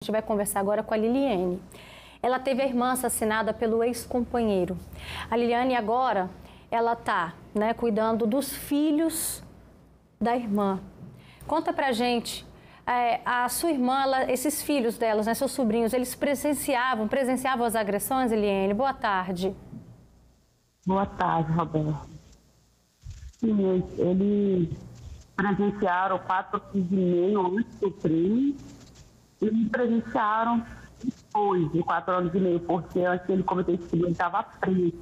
A gente vai conversar agora com a Liliane. Ela teve a irmã assassinada pelo ex-companheiro. A Liliane agora, ela está, cuidando dos filhos da irmã. Conta pra gente, a sua irmã, esses filhos delas, seus sobrinhos, eles presenciavam as agressões, Liliane? Boa tarde. Boa tarde, Roberto. Sim, eles presenciaram 4 anos e meio antes do crime e me presenciaram depois de 4 anos e meio, porque antes ele cometeu esse crime, ele estava preso.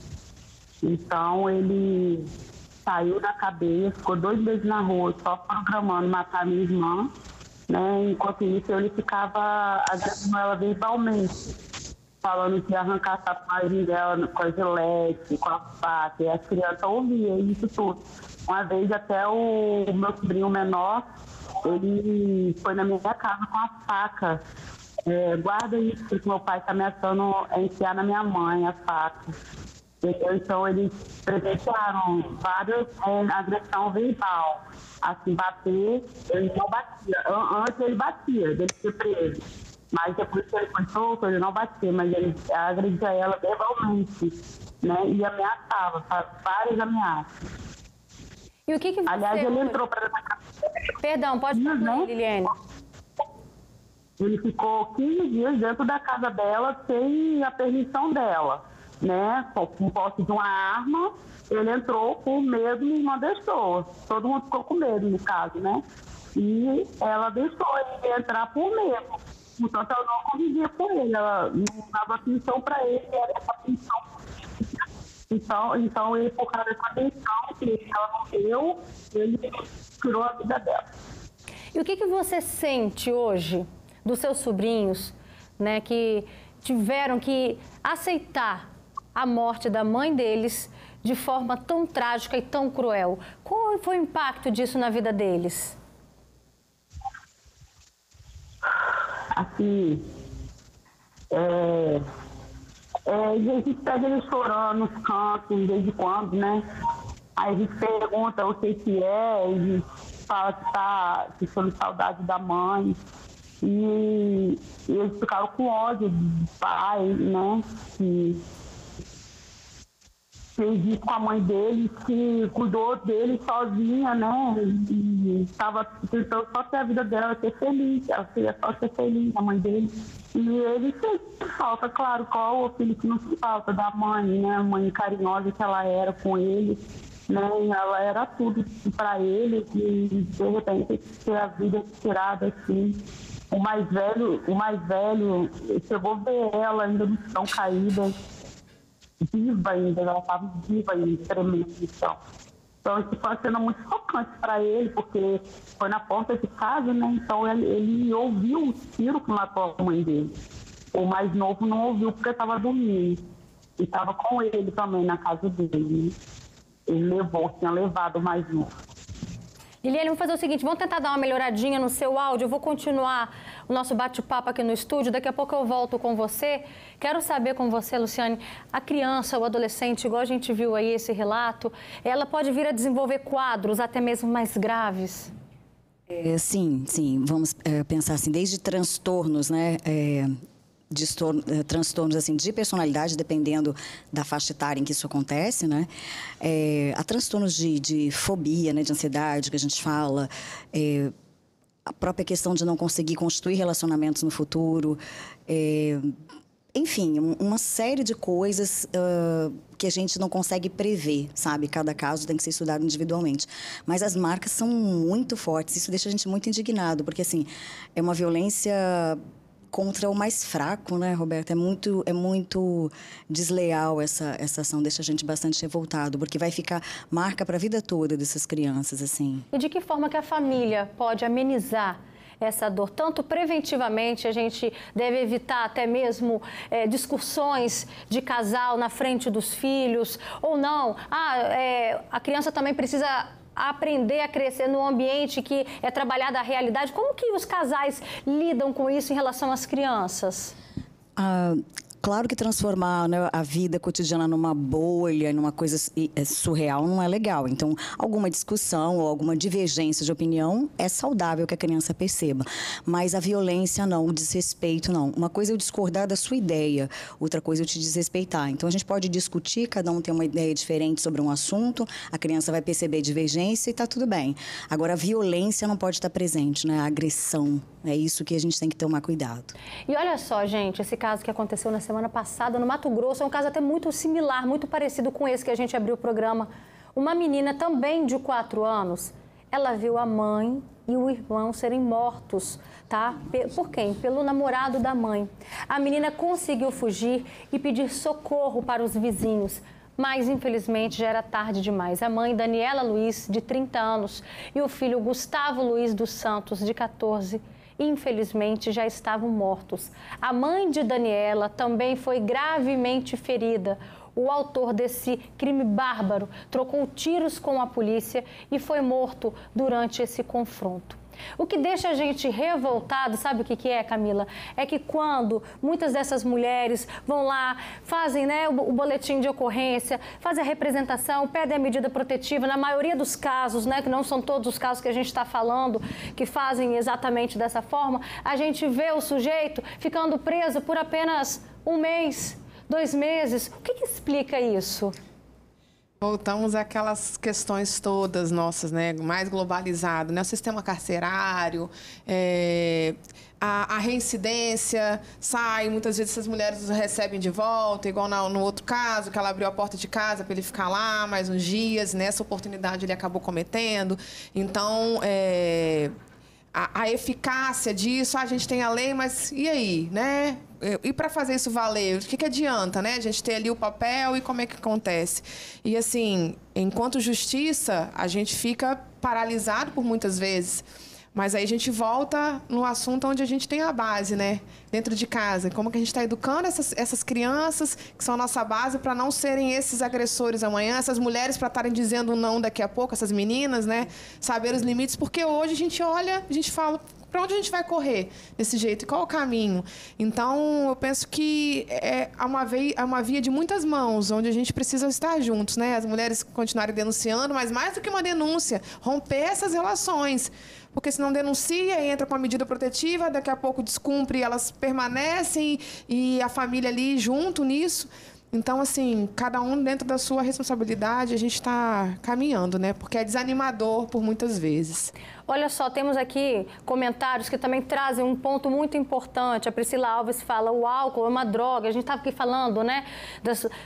Então, ele saiu da cadeia, ficou 2 meses na rua, só programando matar minha irmã, Enquanto isso, ele ficava agredindo ela verbalmente, falando que ia arrancar a tatuagem dela com a gilete, com a faca, e as crianças ouviam isso tudo. Uma vez até o meu sobrinho menor, ele foi na minha casa com a faca. Guarda isso, que meu pai está ameaçando enfiar na minha mãe a faca. Então, eles presenciaram várias agressões verbal. Assim, bater, ele não batia. Antes ele batia, dele ser preso. Mas depois que ele foi solto, ele não batia, mas ele agredia ela verbalmente, E ameaçava, várias ameaças. E o que você... Aliás, ele entrou para essa casa. Perdão, pode falar, Liliane. Ele ficou 15 dias dentro da casa dela sem a permissão dela, Com posse de uma arma, ele entrou com medo e minha irmã deixou. Todo mundo ficou com medo, no caso, E ela deixou ele entrar por medo. Portanto, ela não convivia com ele, ela não dava atenção para ele, era essa atenção. Então, ele, por causa dessa atenção que ela não deu, ele tirou a vida dela. E o que você sente hoje dos seus sobrinhos, que tiveram que aceitar a morte da mãe deles de forma tão trágica e tão cruel? Qual foi o impacto disso na vida deles? Assim, a gente pega ele chorando nos cantos, de vez em quando, Aí a gente pergunta o que é, e fala que tá sentindo saudade da mãe. E eles ficaram com ódio do pai, Que fez isso com a mãe dele, que cuidou dele sozinha, E estava tentando só ter a vida dela, ser feliz. Ela queria só ser feliz, a mãe dele. E ele fez falta, claro, qual o filho que não se falta da mãe, A mãe carinhosa que ela era com ele, E ela era tudo para ele, e de repente ter a vida tirada assim. O mais velho chegou a ver ela ainda no chão caída, viva ainda, ela estava viva ainda, tremendo no chão. Então, isso foi uma cena muito chocante para ele, porque foi na porta de casa, Então, ele ouviu o tiro que matou a mãe dele. O mais novo não ouviu porque estava dormindo. E estava com ele também na casa dele, Ele tinha levado o mais novo. Liliane, vamos fazer o seguinte, vamos tentar dar uma melhoradinha no seu áudio. Eu vou continuar o nosso bate-papo aqui no estúdio. Daqui a pouco eu volto com você. Quero saber com você, Luciane, a criança, o adolescente, igual a gente viu aí esse relato, ela pode vir a desenvolver quadros até mesmo mais graves? Sim. Vamos pensar assim, desde transtornos, transtornos assim, de personalidade, dependendo da faixa etária em que isso acontece, há transtornos de fobia, de ansiedade, que a gente fala, a própria questão de não conseguir constituir relacionamentos no futuro, enfim, uma série de coisas que a gente não consegue prever, sabe? Cada caso tem que ser estudado individualmente. Mas as marcas são muito fortes, isso deixa a gente muito indignado, porque assim, é uma violência contra o mais fraco, Roberto? É muito desleal essa ação, deixa a gente bastante revoltado, porque vai ficar marca para a vida toda dessas crianças, assim. E de que forma que a família pode amenizar essa dor? Tanto preventivamente, a gente deve evitar até mesmo discussões de casal na frente dos filhos, ou não? A criança também precisa aprender a crescer num ambiente que é trabalhada a realidade. Como que os casais lidam com isso em relação às crianças? Claro que transformar, né, a vida cotidiana numa bolha, numa coisa surreal, não é legal. Então, alguma discussão ou alguma divergência de opinião é saudável que a criança perceba. Mas a violência não, o desrespeito não. Uma coisa é eu discordar da sua ideia, outra coisa é eu te desrespeitar. Então, a gente pode discutir, cada um tem uma ideia diferente sobre um assunto, a criança vai perceber divergência e está tudo bem. Agora, a violência não pode estar presente, né? A agressão, é isso que a gente tem que tomar cuidado. E olha só, gente, esse caso que aconteceu na semana passada no Mato Grosso é um caso até muito similar, muito parecido com esse que a gente abriu o programa. Uma menina também de 4 anos, ela viu a mãe e o irmão serem mortos, tá? Por quem? Pelo namorado da mãe. A menina conseguiu fugir e pedir socorro para os vizinhos. Mas, infelizmente, já era tarde demais. A mãe, Daniela Luiz, de 30 anos, e o filho, Gustavo Luiz dos Santos, de 14, infelizmente, já estavam mortos. A mãe de Daniela também foi gravemente ferida. O autor desse crime bárbaro trocou tiros com a polícia e foi morto durante esse confronto. O que deixa a gente revoltado, sabe o que é, Camila? É que quando muitas dessas mulheres vão lá, fazem, né, o boletim de ocorrência, fazem a representação, pedem a medida protetiva, na maioria dos casos, né, que não são todos os casos que a gente está falando, que fazem exatamente dessa forma, a gente vê o sujeito ficando preso por apenas 1 mês, 2 meses. O que explica isso? Voltamos àquelas questões todas nossas, né, mais globalizado, né, o sistema carcerário, a reincidência, sai, muitas vezes essas mulheres recebem de volta, igual no outro caso, que ela abriu a porta de casa para ele ficar lá mais uns dias, nessa oportunidade ele acabou cometendo. Então, a eficácia disso, a gente tem a lei, mas e aí, né? E para fazer isso valer, o que adianta, né? A gente ter ali o papel e como é que acontece? E assim, enquanto justiça, a gente fica paralisado por muitas vezes. Mas aí a gente volta no assunto onde a gente tem a base, né? Dentro de casa. Como que a gente está educando essas crianças, que são a nossa base, para não serem esses agressores amanhã, essas mulheres para estarem dizendo não daqui a pouco, essas meninas, né? Saber os limites, porque hoje a gente olha, a gente fala, para onde a gente vai correr desse jeito? E qual o caminho? Então, eu penso que é uma via de muitas mãos, onde a gente precisa estar juntos, né? As mulheres continuarem denunciando, mas mais do que uma denúncia, romper essas relações. Porque se não denuncia, entra com a medida protetiva, daqui a pouco descumpre, elas permanecem e a família ali junto nisso. Então, assim, cada um dentro da sua responsabilidade, a gente está caminhando, né? Porque é desanimador por muitas vezes. Olha só, temos aqui comentários que também trazem um ponto muito importante. A Priscila Alves fala, o álcool é uma droga. A gente estava aqui falando, né?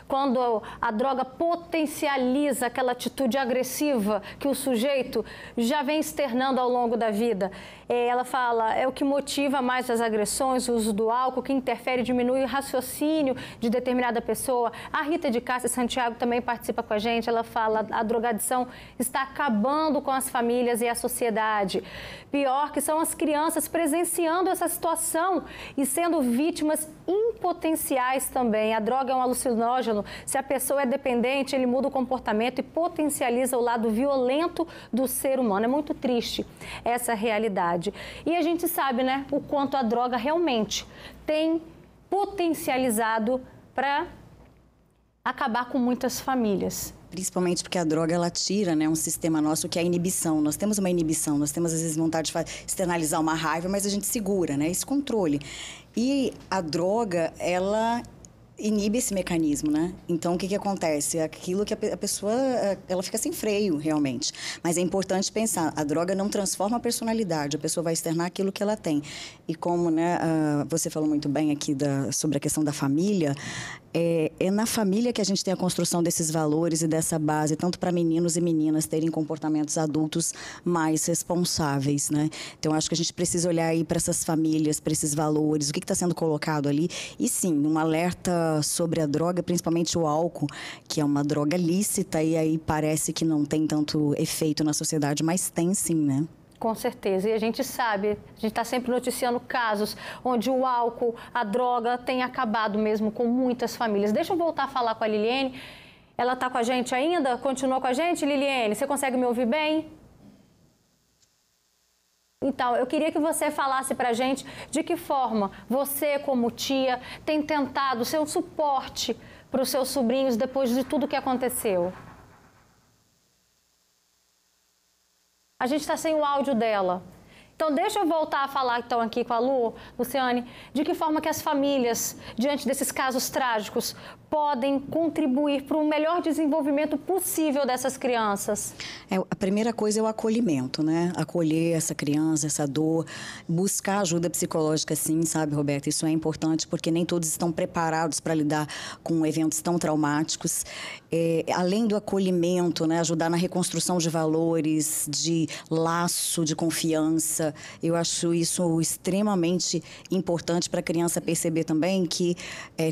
Quando a droga potencializa aquela atitude agressiva que o sujeito já vem externando ao longo da vida. Ela fala, é o que motiva mais as agressões, o uso do álcool, que interfere e diminui o raciocínio de determinada pessoa. A Rita de Cássia Santiago também participa com a gente. Ela fala, a drogadição está acabando com as famílias e a sociedade. Pior que são as crianças presenciando essa situação e sendo vítimas impotenciais também. A droga é um alucinógeno. Se a pessoa é dependente, ele muda o comportamento e potencializa o lado violento do ser humano. É muito triste essa realidade. E a gente sabe, né, o quanto a droga realmente tem potencializado para acabar com muitas famílias. Principalmente porque a droga, ela tira, né, um sistema nosso que é a inibição. Nós temos uma inibição, nós temos, às vezes, vontade de externalizar uma raiva, mas a gente segura, né, esse controle. E a droga, ela inibe esse mecanismo, né? Então, o que acontece? Aquilo que a pessoa, ela fica sem freio, realmente. Mas é importante pensar, a droga não transforma a personalidade, a pessoa vai externar aquilo que ela tem. E como, né, você falou muito bem aqui sobre a questão da família, é na família que a gente tem a construção desses valores e dessa base, tanto para meninos e meninas terem comportamentos adultos mais responsáveis, né? Então, acho que a gente precisa olhar aí para essas famílias, para esses valores, o que está sendo colocado ali. E sim, um alerta sobre a droga, principalmente o álcool, que é uma droga lícita e aí parece que não tem tanto efeito na sociedade, mas tem sim, né? Com certeza. E a gente sabe, a gente está sempre noticiando casos onde o álcool, a droga tem acabado mesmo com muitas famílias. Deixa eu voltar a falar com a Liliene. Ela está com a gente ainda? Continua com a gente, Liliene? Você consegue me ouvir bem? Então, eu queria que você falasse pra gente de que forma você, como tia, tem tentado ser um suporte para os seus sobrinhos depois de tudo que aconteceu. A gente está sem o áudio dela. Então, deixa eu voltar a falar então aqui com a Luciane, de que forma que as famílias, diante desses casos trágicos, podem contribuir para o melhor desenvolvimento possível dessas crianças? A primeira coisa é o acolhimento, né? Acolher essa criança, essa dor, buscar ajuda psicológica, sim, sabe, Roberta? Isso é importante porque nem todos estão preparados para lidar com eventos tão traumáticos. Além do acolhimento, né? Ajudar na reconstrução de valores, de laço, de confiança. Eu acho isso extremamente importante para a criança perceber também que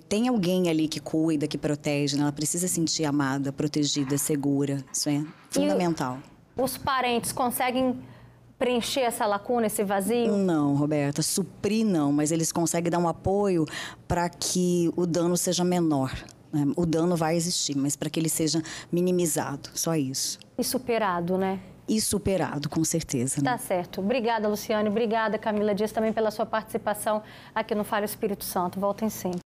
tem alguém ali que cuida, que protege, né? Ela precisa sentir amada, protegida, segura. Isso é fundamental. E os parentes conseguem preencher essa lacuna, esse vazio? Não, Roberta, suprir não, mas eles conseguem dar um apoio para que o dano seja menor. Né? O dano vai existir, mas para que ele seja minimizado, só isso. E superado, né? E superado, com certeza. Né? Tá certo. Obrigada, Luciane. Obrigada, Camila Dias, também pela sua participação aqui no Fala Espírito Santo. Voltem sempre.